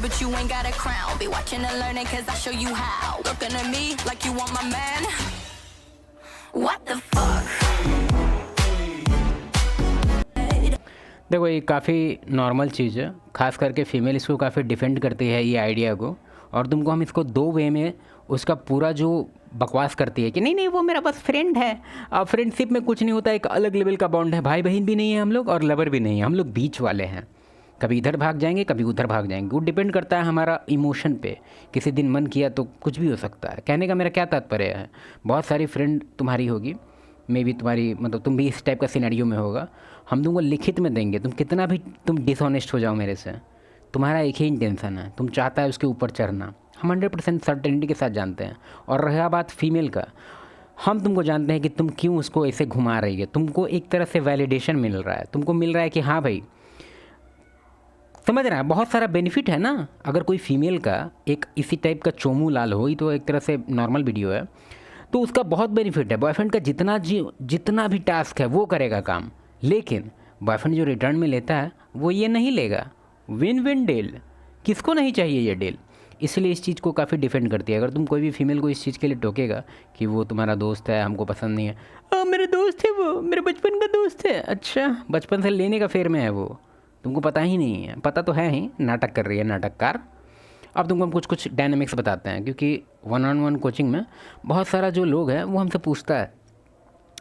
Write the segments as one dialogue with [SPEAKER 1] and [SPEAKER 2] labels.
[SPEAKER 1] but you ain't got a crown. Be watching and learning cause I show you how. Looking at me like you want my man. What the fuck?
[SPEAKER 2] देखो ये काफ़ी normal चीज़ है, ख़ास करके female इसको काफ़ी defend करती है ये आइडिया को, और तुमको हम इसको दो वे में उसका पूरा जो बकवास करती है कि नहीं नहीं वो मेरा बस फ्रेंड है। अब फ्रेंडशिप में कुछ नहीं होता, एक अलग लेवल का बॉन्ड है, भाई बहन भी नहीं है हम लोग और लवर भी नहीं है, हम लोग बीच वाले हैं। कभी इधर भाग जाएंगे कभी उधर भाग जाएंगे, वो डिपेंड करता है हमारा इमोशन पे। किसी दिन मन किया तो कुछ भी हो सकता है। कहने का मेरा क्या तात्पर्य है, बहुत सारी फ्रेंड तुम्हारी होगी, मे भी तुम्हारी मतलब तुम भी इस टाइप का सिनेरियो में होगा। हम तुमको लिखित में देंगे, तुम कितना भी तुम डिसऑनेस्ट हो जाओ मेरे से, तुम्हारा एक ही इंटेंशन है, तुम चाहता है उसके ऊपर चढ़ना। हम 100% सर्टेनिटी के साथ जानते हैं। और रहा बात फीमेल का, हम तुमको जानते हैं कि तुम क्यों उसको ऐसे घुमा रही है। तुमको एक तरह से वैलिडेशन मिल रहा है, तुमको मिल रहा है कि हाँ भाई, समझ रहा है, बहुत सारा बेनिफिट है ना। अगर कोई फीमेल का एक इसी टाइप का चोमू लाल हो, ये तो एक तरह से नॉर्मल वीडियो है, तो उसका बहुत बेनिफिट है। बॉयफ्रेंड का जितना भी टास्क है वो करेगा काम, लेकिन बॉयफ्रेंड जो रिटर्न में लेता है वो ये नहीं लेगा। विन विन डील, किसको नहीं चाहिए ये डील। इसलिए इस चीज़ को काफ़ी डिफेंड करती है। अगर तुम कोई भी फीमेल को इस चीज़ के लिए टोकेगा कि वो तुम्हारा दोस्त है, हमको पसंद नहीं है, मेरा दोस्त है, वो मेरे बचपन का दोस्त है। अच्छा, बचपन से लेने का फेर में है वो, तुमको पता ही नहीं है। पता तो है ही, नाटक कर रही है नाटककार। अब तुमको हम कुछ डायनामिक्स बताते हैं, क्योंकि 1-on-1 कोचिंग में बहुत सारा जो लोग हैं वो हमसे पूछता है।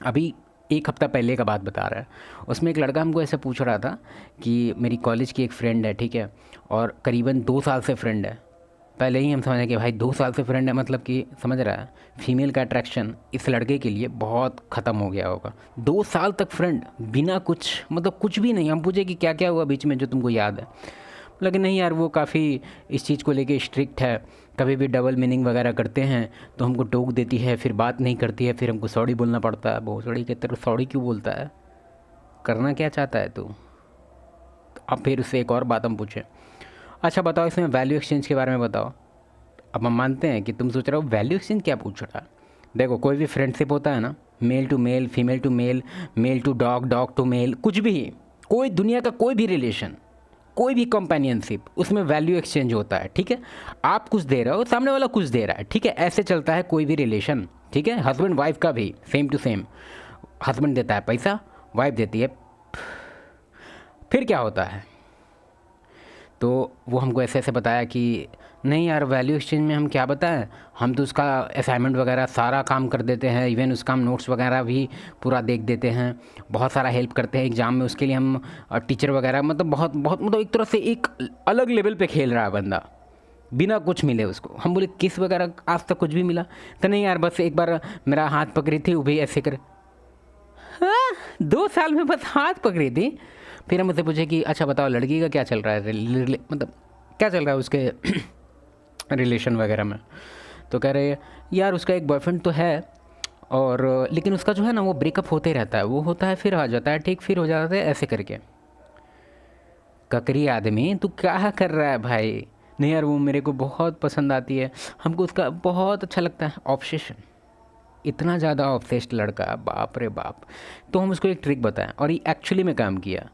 [SPEAKER 2] अभी एक हफ़्ता पहले का बात बता रहा है, उसमें एक लड़का हमको ऐसे पूछ रहा था कि मेरी कॉलेज की एक फ्रेंड है, ठीक है, और करीबन 2 साल से फ्रेंड है। पहले ही हम समझे कि भाई 2 साल से फ्रेंड है, मतलब कि समझ रहा है, फीमेल का अट्रैक्शन इस लड़के के लिए बहुत ख़त्म हो गया होगा। 2 साल तक फ्रेंड, बिना कुछ मतलब कुछ भी नहीं। हम पूछे कि क्या क्या हुआ बीच में जो तुमको याद है, लेकिन नहीं यार वो काफ़ी इस चीज़ को लेके स्ट्रिक्ट है, कभी भी डबल मीनिंग वगैरह करते हैं तो हमको टोक देती है, फिर बात नहीं करती है, फिर हमको सॉरी बोलना पड़ता है। भोसड़ी के तरह सॉरी क्यों बोलता है, करना क्या चाहता है तू। तो अब फिर उससे एक और बात हम पूछे, अच्छा बताओ इसमें वैल्यू एक्सचेंज के बारे में बताओ। अब हम मानते हैं कि तुम सोच रहे हो वैल्यू एक्सचेंज क्या पूछ रहा है। देखो कोई भी फ्रेंडशिप होता है ना, male to male, female to male, male to dog, dog to male, कुछ भी, कोई दुनिया का कोई भी रिलेशन, कोई भी कंपेनियनशिप, उसमें वैल्यू एक्सचेंज होता है, ठीक है। आप कुछ दे रहे हो, सामने वाला कुछ दे रहा है, ठीक है। ऐसे चलता है कोई भी रिलेशन, ठीक है। हस्बैंड वाइफ का भी सेम टू सेम, हस्बैंड देता है पैसा, वाइफ देती है। फिर क्या होता है, तो वो हमको ऐसे ऐसे बताया कि नहीं यार वैल्यू एक्सचेंज में हम क्या बताएं, हम तो उसका असाइनमेंट वगैरह सारा काम कर देते हैं, इवन उसका हम नोट्स वगैरह भी पूरा देख देते हैं, बहुत सारा हेल्प करते हैं एग्ज़ाम में उसके लिए हम। टीचर वगैरह मतलब बहुत बहुत मतलब एक तरह से एक अलग लेवल पे खेल रहा है बंदा, बिना कुछ मिले उसको। हम बोले किस वगैरह, आज तक कुछ भी मिला तो नहीं यार, बस एक बार मेरा हाथ पकड़ी थी वो भी ऐसे कर। हाँ, 2 साल में बस हाथ पकड़ी थी। फिर हम उससे पूछे कि अच्छा बताओ लड़की का क्या चल रहा है, मतलब क्या चल रहा है उसके रिलेशन वगैरह में। तो कह रहे यार उसका एक बॉयफ्रेंड तो है, और लेकिन उसका जो है ना वो ब्रेकअप होते रहता है, वो होता है फिर आ जाता है, ठीक फिर हो जाता है, ऐसे करके। ककरी आदमी तू क्या कर रहा है भाई। नहीं यार वो मेरे को बहुत पसंद आती है, हमको उसका बहुत अच्छा लगता है। ऑब्सेशन, इतना ज़्यादा ऑब्सेस्ड लड़का, बाप रे बाप। तो हम उसको एक ट्रिक बताएं और ये एक्चुअली में काम किया।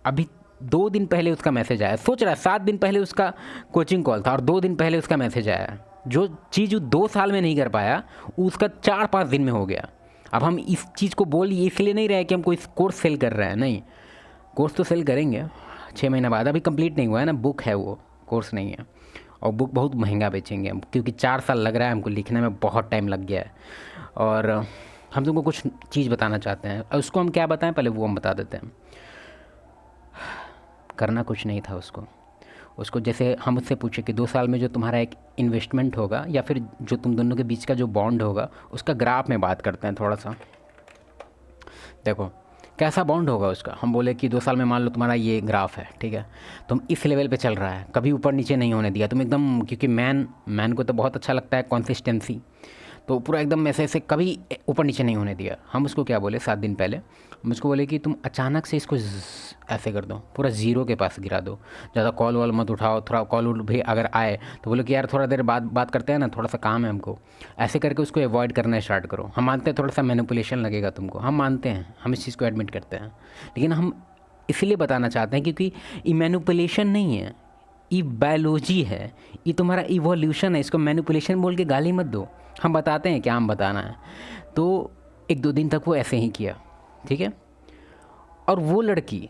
[SPEAKER 2] अभी 2 दिन पहले उसका मैसेज आया, सोच रहा है 7 दिन पहले उसका कोचिंग कॉल था और 2 दिन पहले उसका मैसेज आया। जो चीज़ वो 2 साल में नहीं कर पाया उसका 4-5 दिन में हो गया। अब हम इस चीज़ को बोल इसलिए नहीं रहे कि हम कोई कोर्स सेल कर रहे हैं, नहीं, कोर्स तो सेल करेंगे 6 महीने बाद, अभी कंप्लीट नहीं हुआ है ना, बुक है वो, कोर्स नहीं है। और बुक बहुत महंगा बेचेंगे हम, क्योंकि 4 साल लग रहा है हमको लिखने में, बहुत टाइम लग गया है। और हम तुमको कुछ चीज़ बताना चाहते हैं, और उसको हम क्या बताएं पहले वो हम बता देते हैं। करना कुछ नहीं था उसको जैसे हम उससे पूछे कि 2 साल में जो तुम्हारा एक इन्वेस्टमेंट होगा या फिर जो तुम दोनों के बीच का जो बॉन्ड होगा उसका ग्राफ में बात करते हैं थोड़ा सा। देखो कैसा बॉन्ड होगा उसका। हम बोले कि 2 साल में मान लो तुम्हारा ये ग्राफ है, ठीक है, तुम इस लेवल पे चल रहा है, कभी ऊपर नीचे नहीं होने दिया तुम एकदम, क्योंकि मैन को तो बहुत अच्छा लगता है कंसिस्टेंसी, तो पूरा एकदम ऐसे ऐसे कभी ऊपर नीचे नहीं होने दिया। हम उसको क्या बोले 7 दिन पहले, हम उसको बोले कि तुम अचानक से इसको ऐसे कर दो, पूरा ज़ीरो के पास गिरा दो, ज़्यादा कॉल वॉल मत उठाओ, थोड़ा कॉल भी अगर आए तो बोले कि यार थोड़ा देर बाद बात करते हैं ना, थोड़ा सा काम है हमको, ऐसे करके उसको अवॉइड करना स्टार्ट करो। हम मानते हैं थोड़ा सा मैनिपुलेशन लगेगा तुमको, हम मानते हैं, हम इस चीज़ को एडमिट करते हैं, लेकिन हम इसलिए बताना चाहते हैं क्योंकि ये मैनिपुलेशन नहीं है, ये बायोलॉजी है, ये तुम्हारा इवोल्यूशन है, इसको मैनिपुलेशन बोल के गाली मत दो। हम बताते हैं क्या हम बताना है। तो 1-2 दिन तक वो ऐसे ही किया, ठीक है। और वो लड़की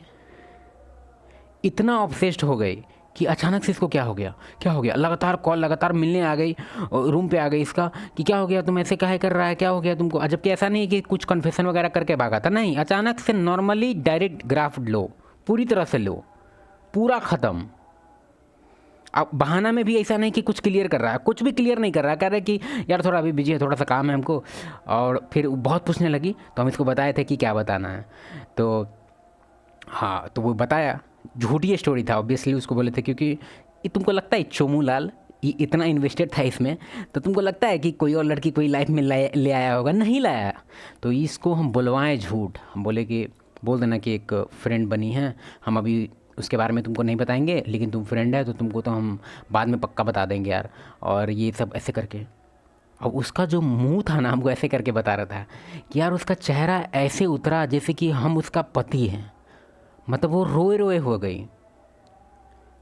[SPEAKER 2] इतना ऑब्सेस्ड हो गई कि अचानक से इसको क्या हो गया, लगातार कॉल, लगातार मिलने आ गई, रूम पे आ गई इसका कि क्या हो गया, तुम ऐसे काहे कर रहा है, क्या हो गया तुमको। जबकि ऐसा नहीं है कि कुछ कन्फेशन वगैरह करके भागा था, नहीं, अचानक से नॉर्मली डायरेक्ट ग्राफ लो, पूरी तरह से लो, पूरा ख़त्म। अब बहाना में भी ऐसा नहीं कि कुछ क्लियर कर रहा है, कुछ भी क्लियर नहीं कर रहा है, कह रहा है कि यार थोड़ा अभी बिजी है, थोड़ा सा काम है हमको। और फिर बहुत पूछने लगी, तो हम इसको बताए थे कि क्या बताना है। तो हाँ, तो वो बताया, झूठी स्टोरी था ऑब्वियसली, उसको बोले थे क्योंकि ये तुमको लगता है चोमू लाल ये इतना इन्वेस्टेड था इसमें, तो तुमको लगता है कि कोई और लड़की कोई लाइफ में ले आया होगा, नहीं लाया। तो इसको हम बुलवाएं झूठ, हम बोले कि बोल देना कि एक फ्रेंड बनी है, हम अभी उसके बारे में तुमको नहीं बताएंगे, लेकिन तुम फ्रेंड है तो तुमको तो हम बाद में पक्का बता देंगे यार। और ये सब ऐसे करके, अब उसका जो मुंह था ना, हमको ऐसे करके बता रहा था कि यार उसका चेहरा ऐसे उतरा जैसे कि हम उसका पति हैं, मतलब वो रोए रोए हो गई।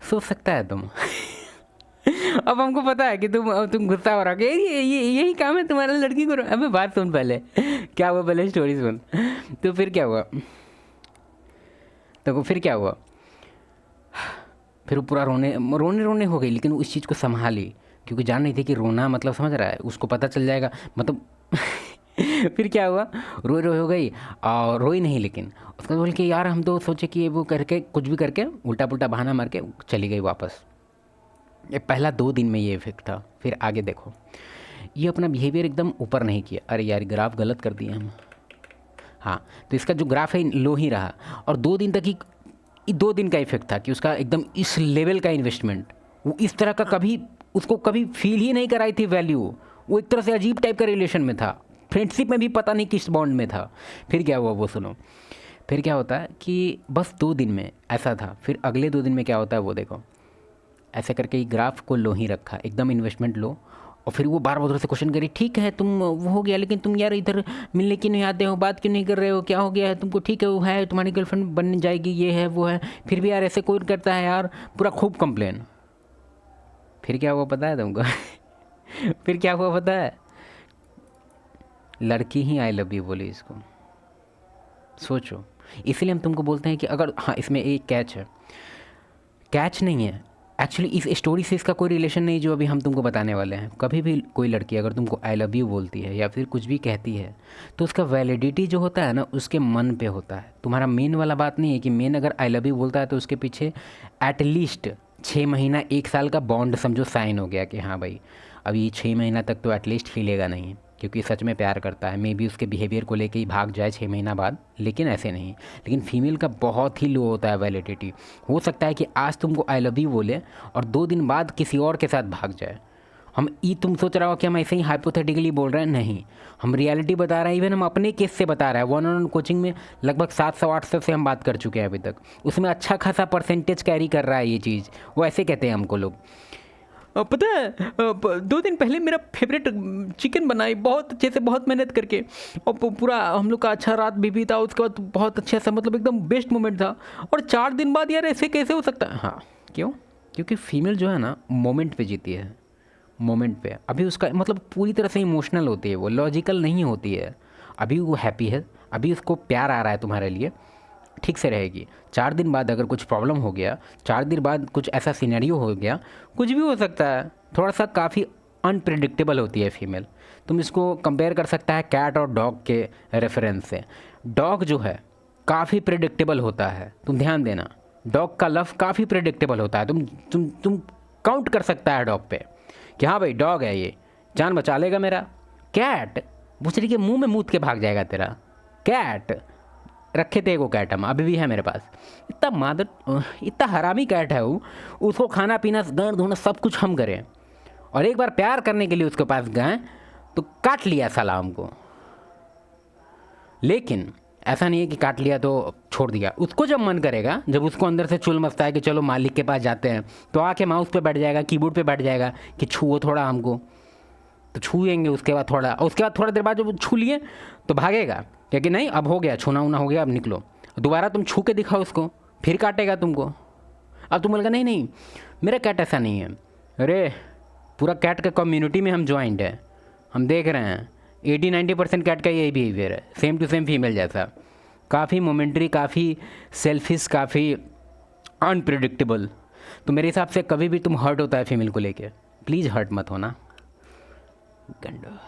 [SPEAKER 2] सोच सकता है तुम अब हमको पता है कि तुम गुस्सा हो रहा है, यही काम है तुम्हारा लड़की को। अबे बात सुन पहले, क्या हुआ पहले स्टोरी सुन। तो फिर क्या हुआ, फिर वो पूरा रोने हो गई, लेकिन उस चीज़ को संभाली क्योंकि जान नहीं थी कि रोना मतलब, समझ रहा है, उसको पता चल जाएगा मतलब फिर क्या हुआ, रोई हो गई और रोई नहीं, लेकिन उसका बोल के यार हम तो सोचे कि वो करके कुछ भी करके उल्टा पुल्टा बहाना मार के चली गई वापस। ये पहला 2 दिन में ये इफेक्ट था। फिर आगे देखो, ये अपना बिहेवियर एकदम ऊपर नहीं किया। अरे यार ग्राफ गलत कर दिए हम। हाँ, तो इसका जो ग्राफ है लो ही रहा, और 2 दिन तक ही, 2 दिन का इफेक्ट था कि उसका एकदम इस लेवल का इन्वेस्टमेंट, वो इस तरह का कभी उसको कभी फील ही नहीं कराई थी वैल्यू। वो एक तरह से अजीब टाइप का रिलेशन में था, फ्रेंडशिप में भी पता नहीं किस बॉन्ड में था। फिर क्या हुआ वो सुनो। फिर क्या होता है कि बस 2 दिन में ऐसा था, फिर अगले 2 दिन में क्या होता है वो देखो। ऐसे करके ग्राफ को लो ही रखा, एकदम इन्वेस्टमेंट लो। और फिर वो बार बार उधर से क्वेश्चन करी, ठीक है तुम वो हो गया, लेकिन तुम यार इधर मिलने क्यों नहीं आते हो, बात क्यों नहीं कर रहे हो, क्या हो गया है तुमको, ठीक है वो है तुम्हारी गर्लफ्रेंड बन जाएगी, ये है वो है, फिर भी यार ऐसे कोई करता है यार, पूरा खूब कंप्लेन। फिर क्या हुआ पता है तुमको फिर क्या हुआ पता है, लड़की ही आई लव यू बोली इसको। सोचो, इसलिए हम तुमको बोलते हैं कि अगर, हाँ इसमें एक कैच है, कैच नहीं है एक्चुअली, इस स्टोरी से इसका कोई रिलेशन नहीं जो अभी हम तुमको बताने वाले हैं। कभी भी कोई लड़की अगर तुमको आई लव यू बोलती है या फिर कुछ भी कहती है, तो उसका वैलिडिटी जो होता है ना उसके मन पे होता है। तुम्हारा मेन वाला बात नहीं है कि मेन अगर आई लव यू बोलता है तो उसके पीछे एटलीस्ट 6 महीना 1 साल का बॉन्ड समझो साइन हो गया कि हाँ भाई अभी 6 महीना तक तो एटलीस्ट हिलेगा नहीं, क्योंकि सच में प्यार करता है। मे बी उसके बिहेवियर को लेके ही भाग जाए 6 महीना बाद, लेकिन ऐसे नहीं। लेकिन फीमेल का बहुत ही लो होता है वैलिडिटी। हो सकता है कि आज तुमको आई लव यू बोले और 2 दिन बाद किसी और के साथ भाग जाए। तुम सोच रहे हो कि हम ऐसे ही हाइपोथेटिकली बोल रहे हैं, नहीं, हम रियलिटी बता रहे हैं। इवन हम अपने केस से बता रहे हैं। 1-on-1 कोचिंग में लगभग 700-800 से हम बात कर चुके हैं अभी तक, उसमें अच्छा खासा परसेंटेज कैरी कर रहा है ये चीज़। वो ऐसे कहते हैं हमको लोग। पता है 2 दिन पहले मेरा फेवरेट चिकन बनाई बहुत अच्छे से, बहुत मेहनत करके, और पूरा हम लोग का अच्छा रात भी बीता, उसके बाद बहुत अच्छा सा मतलब एकदम बेस्ट मोमेंट था। और 4 दिन बाद यार ऐसे कैसे हो सकता है। हाँ क्यों, क्योंकि फीमेल जो है ना मोमेंट पे जीती है, मोमेंट पे। अभी उसका मतलब पूरी तरह से इमोशनल होती है, वो लॉजिकल नहीं होती है। अभी वो हैप्पी है, अभी उसको प्यार आ रहा है तुम्हारे लिए, ठीक से रहेगी। 4 दिन बाद अगर कुछ प्रॉब्लम हो गया, 4 दिन बाद कुछ ऐसा सिनेरियो हो गया, कुछ भी हो सकता है। थोड़ा सा काफ़ी अनप्रिडिक्टेबल होती है फीमेल। तुम इसको कंपेयर कर सकता है कैट और डॉग के रेफरेंस से। डॉग जो है काफ़ी प्रिडिक्टेबल होता है, तुम ध्यान देना। डॉग का लव काफ़ी प्रिडिक्टेबल होता है। तुम काउंट कर सकता है डॉग पे कि हाँ भाई डॉग है ये, जान बचा लेगा मेरा। कैट दूसरे के मुंह में मूत के भाग जाएगा तेरा। कैट रखे थे वो कैट, हम अभी भी है मेरे पास। इतना हरामी कैट है वो, उसको खाना पीना गाँड धोना सब कुछ हम करें, और एक बार प्यार करने के लिए उसके पास गए तो काट लिया साला हमको। लेकिन ऐसा नहीं है कि काट लिया तो छोड़ दिया। उसको जब मन करेगा, जब उसको अंदर से चुल मचता है कि चलो मालिक के पास जाते हैं, तो आके माउस पे बैठ जाएगा, कीबोर्ड पे बैठ जाएगा कि छुओ थोड़ा हमको, तो छूएंगे। उसके बाद थोड़ा देर बाद जब छू लिए तो भागेगा, क्योंकि नहीं अब हो गया, छूना ऊना हो गया, अब निकलो। दोबारा तुम छू के दिखाओ उसको, फिर काटेगा तुमको। अब तुम बोलेगा नहीं मेरा कैट ऐसा नहीं है। अरे पूरा कैट का कम्युनिटी में हम ज्वाइंट है, हम देख रहे हैं 80-90% कैट का यही बिहेवियर है, सेम टू सेम फीमेल जैसा, काफ़ी मोमेंट्री, काफ़ी सेल्फिश, काफ़ी अनप्रिडिक्टेबल। तो मेरे हिसाब से कभी भी तुम हर्ट होता है फीमेल को लेके, प्लीज़ हर्ट मत होना। गंडो।